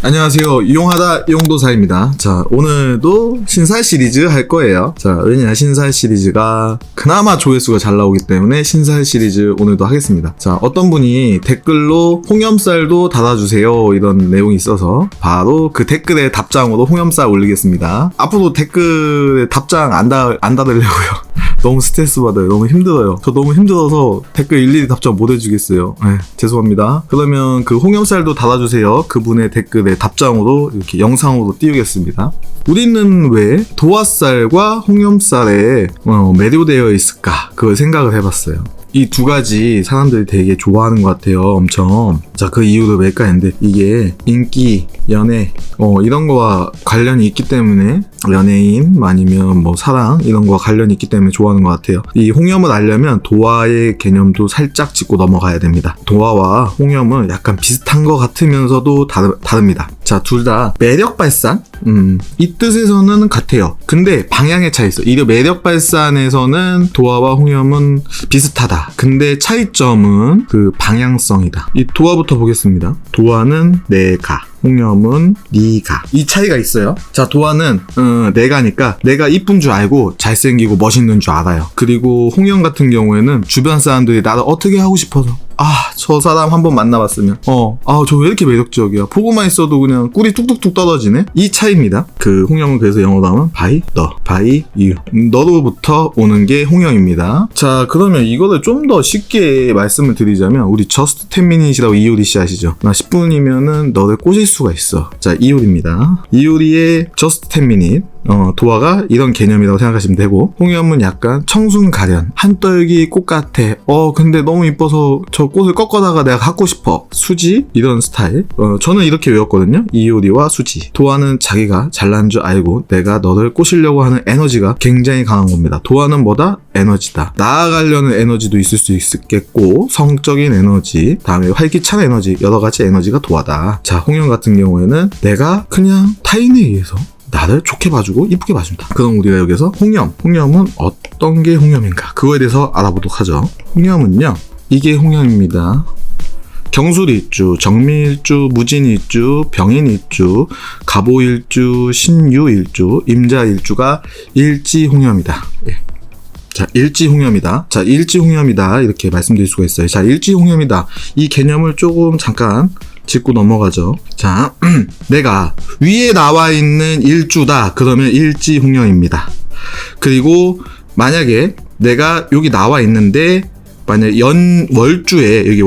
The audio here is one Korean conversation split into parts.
안녕하세요. 유용하다 유용도사입니다. 자, 오늘도 신살 시리즈 할 거예요. 자, 왜냐, 신살 시리즈가 그나마 조회수가 잘 나오기 때문에 신살 시리즈 오늘도 하겠습니다. 자, 어떤 분이 댓글로 홍염살도 달아주세요 이런 내용이 있어서 바로 그 댓글에 답장으로 홍염살 올리겠습니다. 앞으로 댓글에 답장 안 달으려고요. 너무 스트레스 받아요. 너무 힘들어요. 저 너무 힘들어서 댓글 일일이 답장 못 해주겠어요. 죄송합니다. 그러면 그 홍염살도 달아주세요 그분의 댓글에 답장으로 이렇게 영상으로 띄우겠습니다. 우리는 왜 도화살과 홍염살에 매료되어 있을까? 그걸 생각을 해봤어요. 이 두 가지 사람들이 되게 좋아하는 것 같아요. 엄청. 자, 그 이유를 왜일까 했는데 이게 인기, 연애 이런 거와 관련이 있기 때문에, 연예인 아니면 뭐 사랑 이런 거와 관련이 있기 때문에 좋아하는 것 같아요. 이 홍염을 알려면 도화의 개념도 살짝 짚고 넘어가야 됩니다. 도화와 홍염은 약간 비슷한 것 같으면서도 다릅니다. 자, 둘 다 매력 발산? 이 뜻에서는 같아요. 근데 방향의 차이 있어. 이 매력 발산에서는 도화와 홍염은 비슷하다. 근데 차이점은 그 방향성이다. 이 도화부터 보겠습니다. 도화는 내가, 홍염은 네가. 이 차이가 있어요. 자, 도화는 내가니까 내가 이쁜 줄 알고 잘생기고 멋있는 줄 알아요. 그리고 홍염 같은 경우에는 주변 사람들이 나를 어떻게 하고 싶어서, 저 사람 한번 만나봤으면 저 왜 이렇게 매력적이야, 보고만 있어도 그냥 꿀이 뚝뚝뚝 떨어지네. 이 차이입니다. 그 홍염은 그래서 영어로 하면 by you, 너로부터 오는 게 홍염입니다. 자, 그러면 이거를 좀 더 쉽게 말씀을 드리자면, 우리 just 10 minutes이라고 이효리 씨 아시죠? 나 10분이면은 너를 꼬실 수가 있어. 자, 이효리입니다. 이효리의 just 10 minutes, 도화가 이런 개념이라고 생각하시면 되고, 홍염은 약간 청순 가련, 한떨기 꽃 같아, 근데 너무 이뻐서 저 꽃을 꺾어다가 내가 갖고 싶어, 수지, 이런 스타일. 저는 이렇게 외웠거든요. 이효리와 수지. 도화는 자기가 잘난 줄 알고 내가 너를 꼬시려고 하는 에너지가 굉장히 강한 겁니다. 도화는 뭐다? 에너지다. 나아가려는 에너지도 있을 수 있겠고, 성적인 에너지, 다음에 활기찬 에너지, 여러 가지 에너지가 도화다. 자, 홍염 같은 경우에는 내가 그냥 타인에 의해서 나를 좋게 봐주고 이쁘게 봐준다. 그럼 우리가 여기서 홍염은 어떤 게 홍염인가, 그거에 대해서 알아보도록 하죠. 홍염은요, 이게 홍염입니다. 경술일주, 정미일주, 무진일주, 병인일주, 갑오일주, 신유일주, 임자일주가 일지홍염이다. 자, 일지홍염이다. 자, 일지홍염이다. 이렇게 말씀드릴 수가 있어요. 자, 일지홍염이다. 이 개념을 조금 잠깐 짚고 넘어가죠. 자, 내가 위에 나와 있는 일주다. 그러면 일지홍염입니다. 그리고 만약에 내가 여기 나와 있는데, 만약 월주에, 여기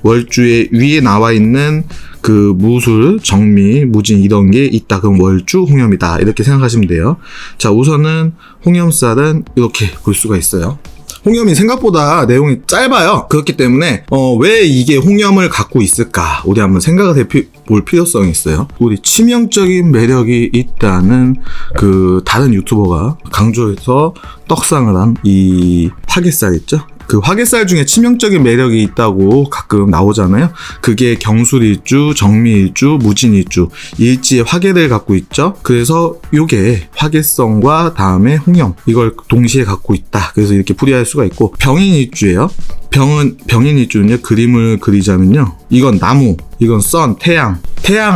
월주에 위에 나와 있는 그 무술, 정미, 무진 이런 게 있다. 그럼 월주 홍염이다. 이렇게 생각하시면 돼요. 자, 우선은 홍염살은 이렇게 볼 수가 있어요. 홍염이 생각보다 내용이 짧아요. 그렇기 때문에 왜 이게 홍염을 갖고 있을까, 우리 한번 생각을 해볼 필요성이 있어요. 우리 치명적인 매력이 있다는 그 다른 유튜버가 강조해서 떡상을 한 이 화개살 있죠? 그 화개살 중에 치명적인 매력이 있다고 가끔 나오잖아요. 그게 경술일주, 정미일주, 무진일주, 일지의 화개를 갖고 있죠. 그래서 요게 화개성과 다음에 홍염, 이걸 동시에 갖고 있다. 그래서 이렇게 풀이할 수가 있고, 병인일주예요. 병인일주는요, 그림을 그리자면요, 이건 나무, 이건 선, 태양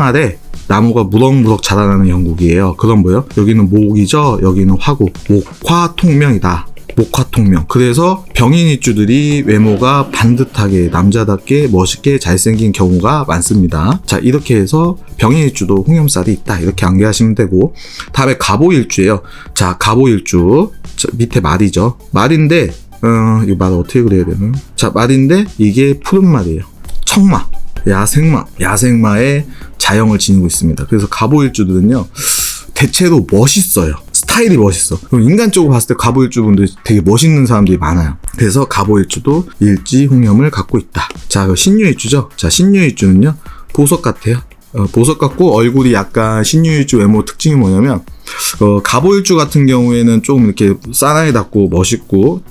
아래 나무가 무럭무럭 자라나는 형국이에요. 그럼 뭐예요? 여기는 목이죠, 여기는 화구, 목화통명이다. 목화통명. 그래서 병인일주들이 외모가 반듯하게, 남자답게, 멋있게 잘생긴 경우가 많습니다. 자, 이렇게 해서 병인일주도 홍염살이 있다. 이렇게 암기하시면 되고, 다음에 갑오일주예요. 자, 갑오일주. 밑에 말이죠. 말인데, 이 말을 어떻게 그려야 되나? 자, 말인데, 이게 푸른 말이에요. 청마, 야생마의 자형을 지니고 있습니다. 그래서 갑오일주들은요, 대체로 멋있어요. 스타일이 멋있어. 그럼 인간적으로 봤을 때 갑오일주 분들이 되게 멋있는 사람들이 많아요. 그래서 갑오일주도 일지홍염을 갖고 있다. 자, 신유일주죠. 자, 신유일주는요, 보석 같아요. 보석 같고 얼굴이 약간, 신유일주 외모 특징이 뭐냐면, 갑오일주 같은 경우에는 좀 이렇게 사나이답고 멋있고,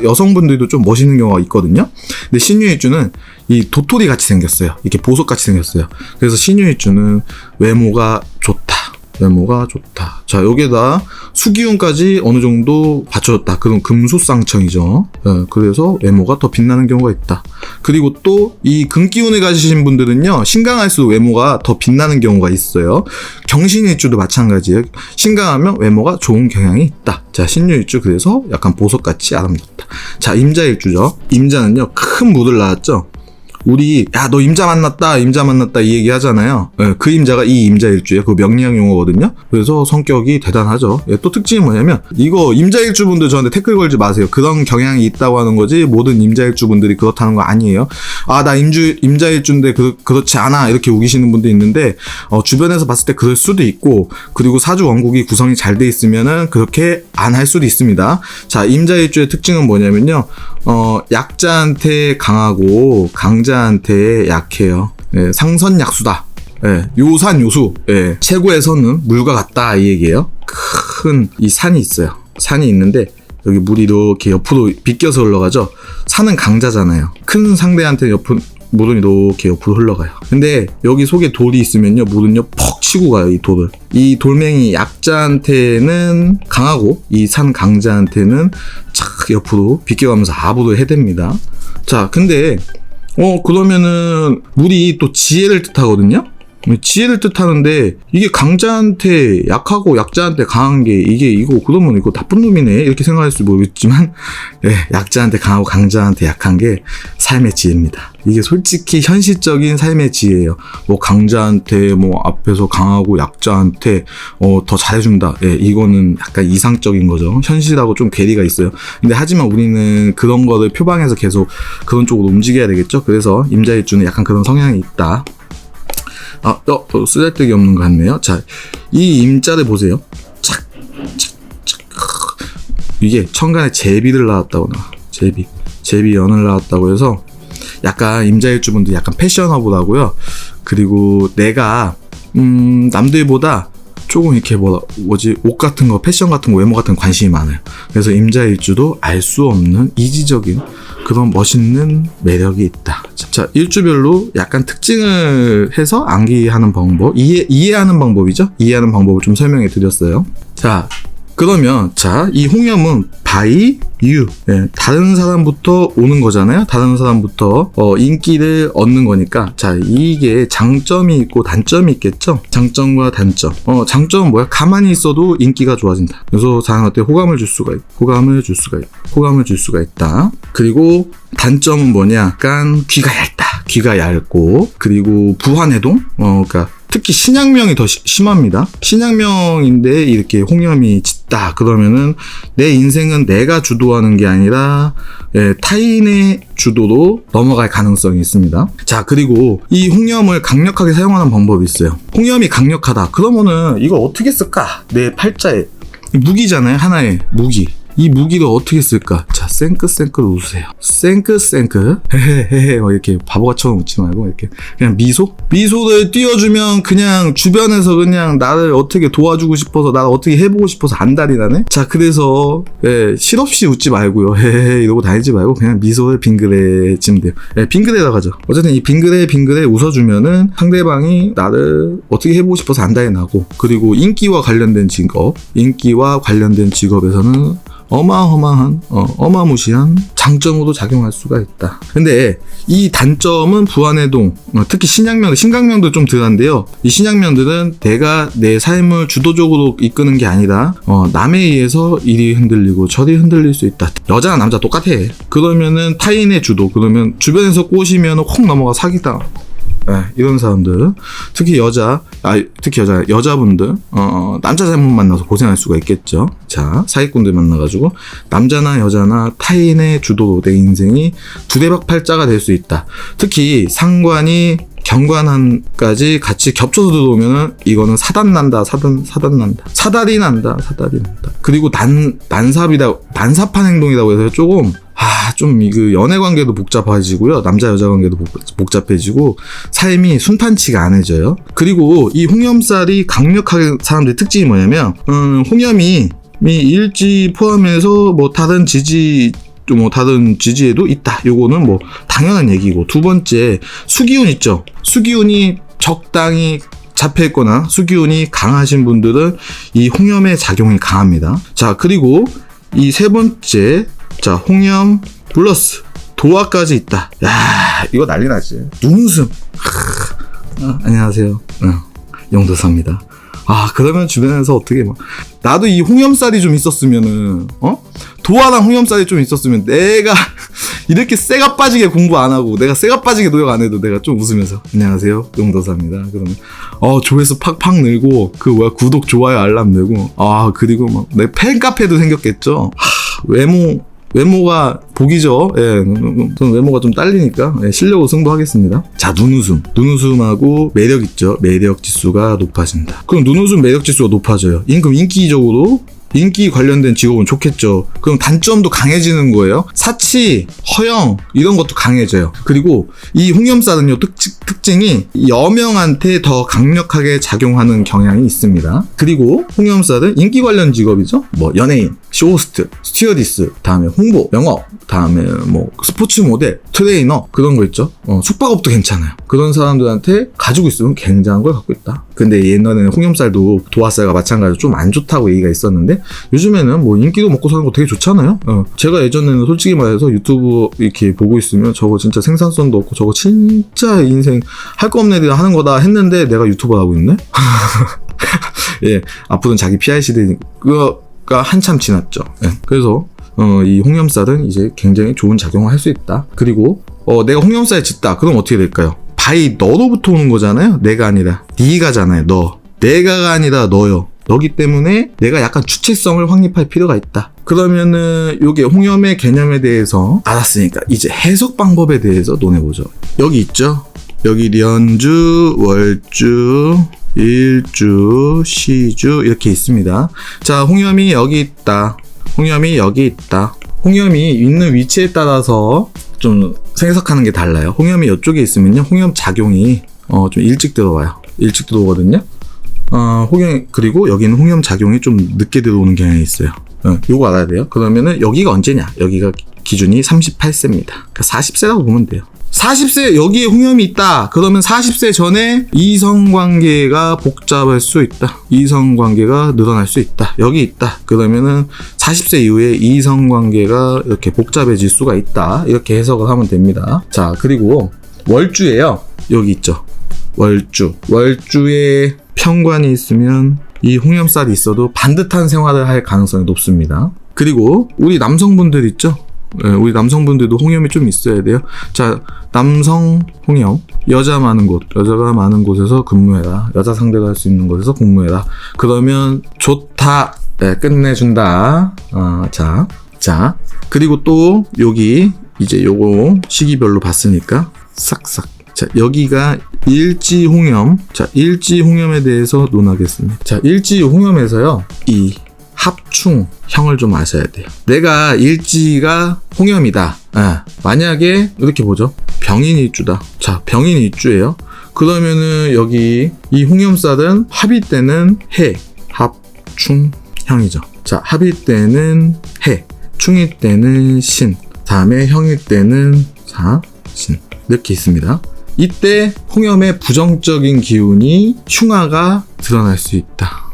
여성분들도 좀 멋있는 경우가 있거든요. 근데 신유일주는 이 도토리 같이 생겼어요. 이렇게 보석 같이 생겼어요. 그래서 신유일주는 외모가 좋다. 외모가 좋다. 자, 여기에다 수기운까지 어느 정도 받쳐줬다. 그럼 금수쌍청이죠. 그래서 외모가 더 빛나는 경우가 있다. 그리고 또 이 금기운을 가지신 분들은요, 신강할수록 외모가 더 빛나는 경우가 있어요. 경신일주도 마찬가지예요. 신강하면 외모가 좋은 경향이 있다. 자, 신유일주 그래서 약간 보석같이 아름답다. 자, 임자일주죠. 임자는요, 큰 무를 낳았죠. 우리 야 너 임자 만났다 이 얘기 하잖아요. 그 임자가 이 임자일주예요. 그 명리학 용어거든요. 그래서 성격이 대단하죠. 또 특징이 뭐냐면, 이거 임자일주 분들 저한테 댓글 걸지 마세요. 그런 경향이 있다고 하는 거지 모든 임자일주 분들이 그렇다는 거 아니에요. 아, 나 임자일주인데 그렇지 않아 이렇게 우기시는 분도 있는데, 주변에서 봤을 때 그럴 수도 있고, 그리고 사주 원국이 구성이 잘 돼 있으면은 그렇게 안 할 수도 있습니다. 자, 임자일주의 특징은 뭐냐면요, 약자한테 강하고 강자한테 약해요. 상선약수다. 요산요수. 최고의 선은 물과 같다 이 얘기예요. 큰 이 산이 있어요. 산이 있는데 여기 물이 이렇게 옆으로 비껴서 흘러가죠. 산은 강자잖아요. 큰 상대한테 물은 이렇게 옆으로 흘러가요. 근데 여기 속에 돌이 있으면요, 물은요 퍽 치고 가요. 이 돌을. 이 돌멩이 약자한테는 강하고 이 산 강자한테는 착 옆으로 비껴가면서 압으로 해댑니다. 자, 근데 그러면은 물이 또 지혜를 뜻하거든요. 지혜를 뜻하는데, 이게 강자한테 약하고 약자한테 강한 게 그러면 이거 나쁜 놈이네 이렇게 생각할 수 모르겠지만, 약자한테 강하고 강자한테 약한 게 삶의 지혜입니다. 이게 솔직히 현실적인 삶의 지혜예요. 뭐 강자한테 뭐 앞에서 강하고 약자한테 더 잘해준다. 이거는 약간 이상적인 거죠. 현실하고 좀 괴리가 있어요. 근데 하지만 우리는 그런 거를 표방해서 계속 그런 쪽으로 움직여야 되겠죠. 그래서 임자일주는 약간 그런 성향이 있다. 쓰잘데기 없는 것 같네요. 자, 이 임자를 보세요. 착. 이게 천간에 제비를 낳았다고 나와. 제비연을 낳았다고 해서 약간 임자일주분들 약간 패셔너블하고요. 그리고 내가 남들보다 조금 이렇게 옷 같은 거, 패션 같은 거, 외모 같은 거 관심이 많아요. 그래서 임자일주도 알 수 없는 이지적인 그런 멋있는 매력이 있다. 자, 일주별로 약간 특징을 해서 암기하는 방법, 이해하는 방법이죠. 이해하는 방법을 좀 설명해 드렸어요. 자, 그러면 이 홍염은 by you, 다른 사람부터 오는 거잖아요. 다른 사람부터 인기를 얻는 거니까, 자, 이게 장점이 있고 단점이 있겠죠. 장점과 단점. 장점은 뭐야? 가만히 있어도 인기가 좋아진다. 그래서 사람한테 호감을 줄 수가 있다. 그리고 단점은 뭐냐? 약간 귀가 얇고, 그리고 부화내동, 그러니까 특히 신양명이 더 심합니다. 신양명인데 이렇게 홍염이 짙다 그러면은 내 인생은 내가 주도하는 게 아니라 타인의 주도로 넘어갈 가능성이 있습니다. 자, 그리고 이 홍염을 강력하게 사용하는 방법이 있어요. 홍염이 강력하다 그러면은 이걸 어떻게 쓸까? 내 팔자에 무기잖아요. 하나의 무기. 이 무기를 어떻게 쓸까? 자, 생크생크로 웃으세요. 생크 헤헤헤헤 이렇게 바보처럼 웃지 말고 이렇게 그냥 미소를 띄워주면 그냥 주변에서 그냥 나를 어떻게 도와주고 싶어서, 나를 어떻게 해보고 싶어서 안달이 나네. 자, 그래서 실없이 웃지 말고요. 헤헤헤 이러고 다니지 말고 그냥 미소를 빙그레 지면 돼요. 빙그레라고 하죠. 어쨌든 이 빙그레 상대방이 나를 어떻게 해보고 싶어서 안달이 나고, 그리고 인기와 관련된 직업에서는 어마무시한 장점으로 작용할 수가 있다. 근데 이 단점은 부안해동, 특히 신강명도 좀 덜한데요. 이 신강명들은 내가 내 삶을 주도적으로 이끄는 게 아니라 남에 의해서 이리 흔들리고 저리 흔들릴 수 있다. 여자나 남자 똑같아. 그러면은 타인의 주도, 그러면 주변에서 꼬시면 혹 넘어가 사기당하고. 이런 사람들, 특히 여자분들, 남자 잘못 만나서 고생할 수가 있겠죠. 자, 사기꾼들 만나가지고 남자나 여자나 타인의 주도로 내 인생이 두대박팔자가 될 수 있다. 특히 상관이 경관한까지 같이 겹쳐서 들어오면은 이거는 사달이 난다. 그리고 난삽한 행동이라고 해서 조금 연애 관계도 복잡해지고요. 남자 여자 관계도 복잡해지고 삶이 순탄치가 않아져요. 그리고 이 홍염살이 강력하게 사람들의 특징이 뭐냐면, 홍염이 일지 포함해서 다른 지지에도 있다. 요거는 당연한 얘기고, 두 번째 수기운 있죠. 수기운이 적당히 잡혀있거나 수기운이 강하신 분들은 이 홍염의 작용이 강합니다. 자, 그리고 이 세 번째, 자, 홍염 플러스 도화까지 있다. 야, 이거 난리 나지. 눈웃음. 안녕하세요. 용도사입니다. 그러면 주변에서 어떻게 나도 이 홍염살이 좀 있었으면은, 도화랑 홍염살이 좀 있었으면 내가 이렇게 쇠가 빠지게 공부 안 하고 내가 쇠가 빠지게 노력 안 해도 내가 좀 웃으면서 안녕하세요 용도사입니다. 그러면 조회수 팍팍 늘고 구독 좋아요 알람 늘고 그리고 막 내 팬카페도 생겼겠죠. 외모가 복이죠. 예, 저는 외모가 좀 딸리니까 실력으로 승부하겠습니다. 자, 눈웃음하고 매력 있죠. 매력 지수가 높아진다. 그럼 눈웃음 매력 지수가 높아져요. 그럼 인기적으로 인기 관련된 직업은 좋겠죠. 그럼 단점도 강해지는 거예요. 사치, 허영 이런 것도 강해져요. 그리고 이 홍염살은요 특징이 여명한테 더 강력하게 작용하는 경향이 있습니다. 그리고 홍염살은 인기 관련 직업이죠. 연예인, 쇼호스트, 스튜어디스, 다음에 홍보, 영업, 다음에 스포츠 모델, 트레이너 그런 거 있죠. 숙박업도 괜찮아요. 그런 사람들한테 가지고 있으면 굉장한 걸 갖고 있다. 근데 옛날에는 홍염살도 도화살과 마찬가지로 좀 안 좋다고 얘기가 있었는데 요즘에는 인기도 먹고 사는 거 되게 좋잖아요. 제가 예전에는 솔직히 말해서 유튜브 이렇게 보고 있으면 저거 진짜 생산성도 없고 저거 진짜 인생 할 거 없는 애들이 하는 거다 했는데 내가 유튜버 하고 있네? 예, 앞으로는 자기 PR 시대가 한참 지났죠. 예, 그래서 이 홍염살은 이제 굉장히 좋은 작용을 할 수 있다. 그리고 내가 홍염살에 짙다. 그럼 어떻게 될까요? 바이 너로부터 오는 거잖아요. 내가 아니라 네가잖아요. 내가가 아니라 너요. 너기 때문에 내가 약간 주체성을 확립할 필요가 있다. 그러면은 요게 홍염의 개념에 대해서 알았으니까 이제 해석 방법에 대해서 논해보죠. 여기 있죠. 여기 련주, 월주, 일주, 시주 이렇게 있습니다. 자, 홍염이 여기 있다. 홍염이 여기 있다. 홍염이 있는 위치에 따라서 좀 해석하는 게 달라요. 홍염이 이쪽에 있으면요, 홍염 작용이 좀 일찍 들어와요. 일찍 들어오거든요. 그리고 여기는 홍염 작용이 좀 늦게 들어오는 경향이 있어요. 요거 알아야 돼요. 그러면은 여기가 언제냐? 여기가 기준이 38세입니다. 그러니까 40세라고 보면 돼요. 40세 여기에 홍염이 있다. 그러면 40세 전에 이성관계가 복잡할 수 있다. 이성관계가 늘어날 수 있다. 여기 있다. 그러면은 40세 이후에 이성관계가 이렇게 복잡해질 수가 있다. 이렇게 해석을 하면 됩니다. 자, 그리고 월주예요. 여기 있죠. 월주에 편관이 있으면 이 홍염살이 있어도 반듯한 생활을 할 가능성이 높습니다. 그리고 우리 남성분들 있죠? 우리 남성분들도 홍염이 좀 있어야 돼요. 자, 남성 홍염, 여자가 많은 곳에서 근무해라. 여자 상대가 할 수 있는 곳에서 근무해라. 그러면 좋다. 끝내준다. 자, 그리고 또 여기 이제 요거 시기별로 봤으니까 싹싹. 자, 여기가 일지홍염. 자, 일지홍염에 대해서 논하겠습니다. 자, 일지홍염에서요, 이 합충형을 좀 아셔야 돼요. 내가 일지가 홍염이다. 만약에 이렇게 보죠. 병인일주다. 자, 병인일주예요. 그러면은 여기 이 홍염살은 합의 때는 해, 합충형이죠. 자, 합의 때는 해, 충일 때는 신, 다음에 형일 때는 사신 이렇게 있습니다. 이때 홍염의 부정적인 기운이 흉화가 드러날 수 있다.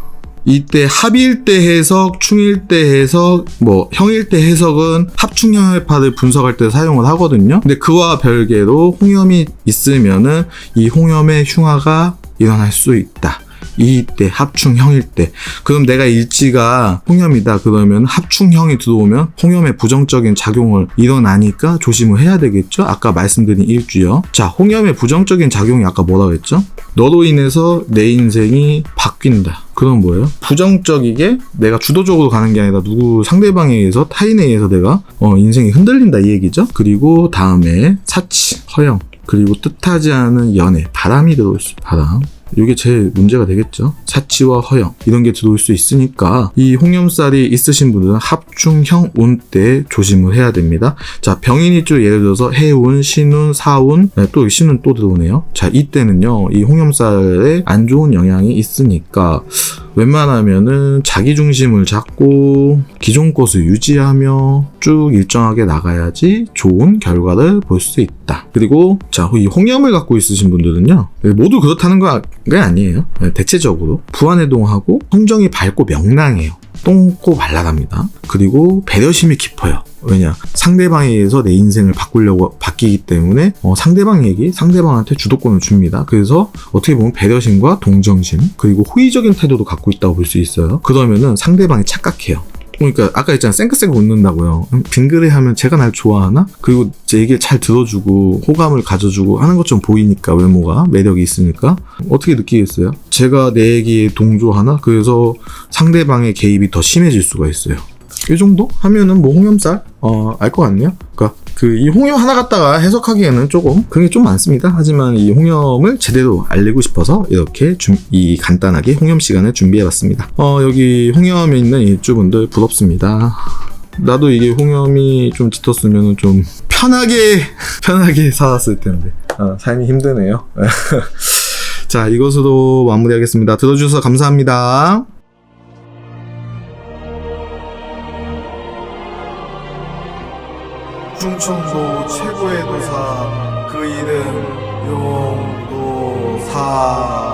이때 합일 때 해석, 충일 때 해석, 형일 때 해석은 합충형해파를 분석할 때 사용을 하거든요. 근데 그와 별개로 홍염이 있으면은 이 홍염의 흉화가 일어날 수 있다. 이때 합충형일 때. 그럼 내가 일지가 홍염이다. 그러면 합충형이 들어오면 홍염의 부정적인 작용을 일어나니까 조심을 해야 되겠죠. 아까 말씀드린 일주요. 자, 홍염의 부정적인 작용이 아까 뭐라고 했죠? 너로 인해서 내 인생이 바뀐다. 그럼 뭐예요? 부정적이게 내가 주도적으로 가는 게 아니라 상대방에 의해서, 타인에 의해서 내가 인생이 흔들린다 이 얘기죠. 그리고 다음에 사치, 허영, 그리고 뜻하지 않은 연애, 바람이 들어올 수 있어요. 바람. 이게 제일 문제가 되겠죠. 사치와 허영 이런 게 들어올 수 있으니까 이 홍염살이 있으신 분들은 합충형 운 때 조심을 해야 됩니다. 자, 병인일주 예를 들어서 해운, 신운, 사운, 또 신운 또 들어오네요. 자, 이때는요 이 홍염살에 안 좋은 영향이 있으니까 웬만하면은 자기 중심을 잡고 기존 것을 유지하며 쭉 일정하게 나가야지 좋은 결과를 볼 수 있다. 그리고 자, 이 홍염을 갖고 있으신 분들은요, 모두 그렇다는 건 아니에요. 대체적으로 부안해동하고 성정이 밝고 명랑해요. 똥고 발랄합니다. 그리고 배려심이 깊어요. 왜냐, 상대방에 의해서 내 인생을 바뀌기 때문에 상대방에게 상대방한테 주도권을 줍니다. 그래서 어떻게 보면 배려심과 동정심 그리고 호의적인 태도도 갖고 있다고 볼 수 있어요. 그러면은 상대방이 착각해요. 그러니까 아까 했잖아, 쌩긋쌩긋 웃는다고요. 빙그레 하면 제가 날 좋아하나? 그리고 제 얘기를 잘 들어주고 호감을 가져주고 하는 것처럼 보이니까, 외모가 매력이 있으니까 어떻게 느끼겠어요? 제가 내 얘기에 동조하나? 그래서 상대방의 개입이 더 심해질 수가 있어요. 이 정도 하면은 뭐 홍염살 알 것 같네요. 그러니까 이 홍염 하나 갖다가 해석하기에는 조금 그런 게 좀 많습니다. 하지만 이 홍염을 제대로 알리고 싶어서 이렇게 이 간단하게 홍염 시간을 준비해봤습니다. 여기 홍염에 있는 일주분들 부럽습니다. 나도 이게 홍염이 좀 짙었으면 좀 편하게 살았을 텐데 삶이 힘드네요. 자, 이것으로 마무리하겠습니다. 들어주셔서 감사합니다. 충청도 최고의 도사, 그 이름 용도사.